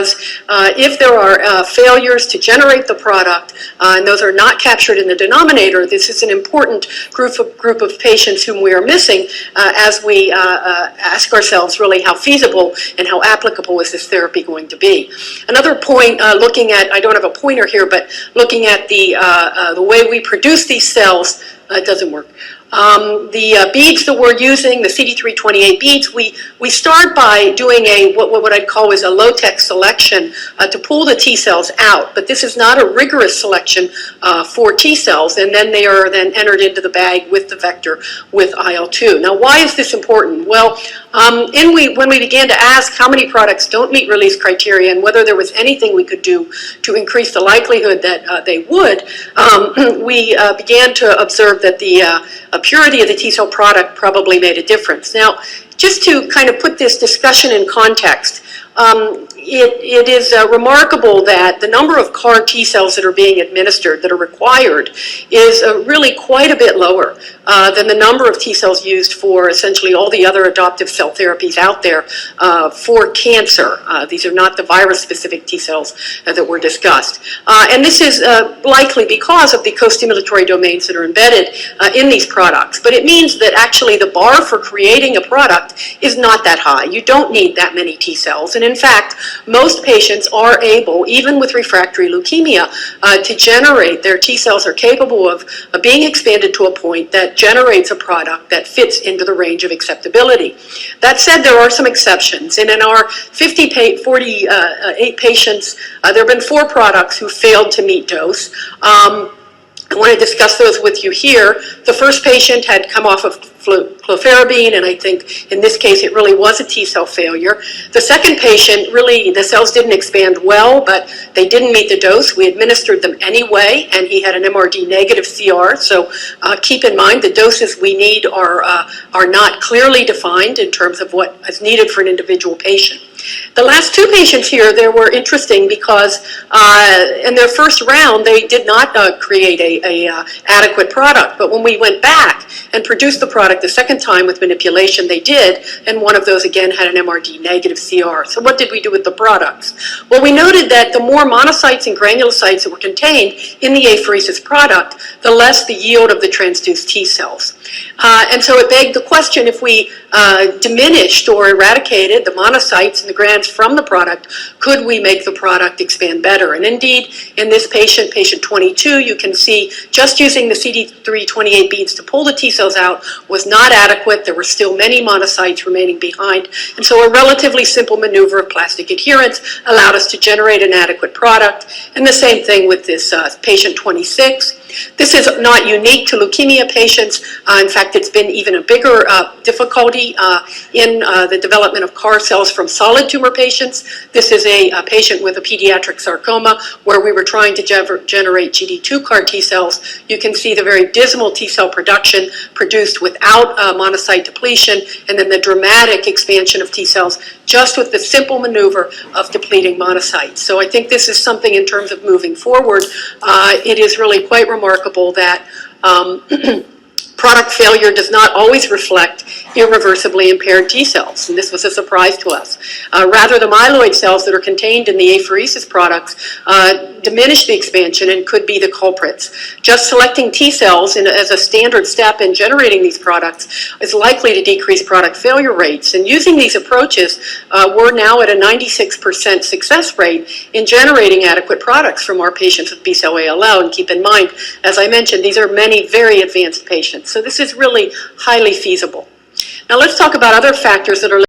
because if there are failures to generate the product, and those are not captured in the denominator, this is an important group of patients whom we are missing as we ask ourselves really how feasible and how applicable is this therapy going to be. Another point, looking at, I don't have a pointer here, but looking at the way we produce these cells, it doesn't work. The beads that we're using, the CD328 beads, we start by doing what I'd call is a low-tech selection to pull the T cells out. But this is not a rigorous selection for T cells, and then they are then entered into the bag with the vector with IL-2. Now, why is this important? Well, when we began to ask how many products don't meet release criteria and whether there was anything we could do to increase the likelihood that they would, we began to observe that the purity of the T cell product probably made a difference. Now, just to kind of put this discussion in context, it is remarkable that the number of CAR T cells that are being administered, that are required, is really quite a bit lower than the number of T cells used for essentially all the other adoptive cell therapies out there for cancer. These are not the virus-specific T cells that were discussed. And this is likely because of the co-stimulatory domains that are embedded in these products. But it means that actually the bar for creating a product is not that high. You don't need that many T cells. And in fact, most patients are able, even with refractory leukemia, to generate, their T cells are capable of being expanded to a point that generates a product that fits into the range of acceptability. That said, there are some exceptions. And in our 48 patients, there have been 4 products who failed to meet dose. I want to discuss those with you here. The first patient had come off of clofarabine, and I think in this case it really was a T cell failure. The second patient, really the cells didn't expand well, but they didn't meet the dose. We administered them anyway, and he had an MRD negative CR. So keep in mind the doses we need are not clearly defined in terms of what is needed for an individual patient. The last 2 patients here, they were interesting because in their first round, they did not create a adequate product. But when we went back and produced the product the second time with manipulation, they did. And one of those, again, had an MRD negative CR. So what did we do with the products? Well, we noted that the more monocytes and granulocytes that were contained in the apheresis product, the less the yield of the transduced T cells. And so it begged the question, if we diminished or eradicated the monocytes and the grans from the product, could we make the product expand better? And indeed, in this patient, patient 22, you can see just using the CD328 beads to pull the T cells out was not adequate. There were still many monocytes remaining behind. And so a relatively simple maneuver of plastic adherence allowed us to generate an adequate product. And the same thing with this patient 26. This is not unique to leukemia patients. In fact, it's been even a bigger difficulty in the development of CAR cells from solid tumor patients. This is a patient with a pediatric sarcoma where we were trying to generate GD2 CAR T cells. You can see the very dismal T cell production produced without monocyte depletion, and then the dramatic expansion of T cells just with the simple maneuver of depleting monocytes. So I think this is something in terms of moving forward. It is really quite remarkable that product failure does not always reflect irreversibly impaired T cells, and this was a surprise to us. Rather, the myeloid cells that are contained in the apheresis products diminish the expansion and could be the culprits. Just selecting T cells as a standard step in generating these products is likely to decrease product failure rates, and using these approaches, we're now at a 96% success rate in generating adequate products from our patients with B-cell ALL, and keep in mind, as I mentioned, these are many very advanced patients. So this is really highly feasible. Now let's talk about other factors that are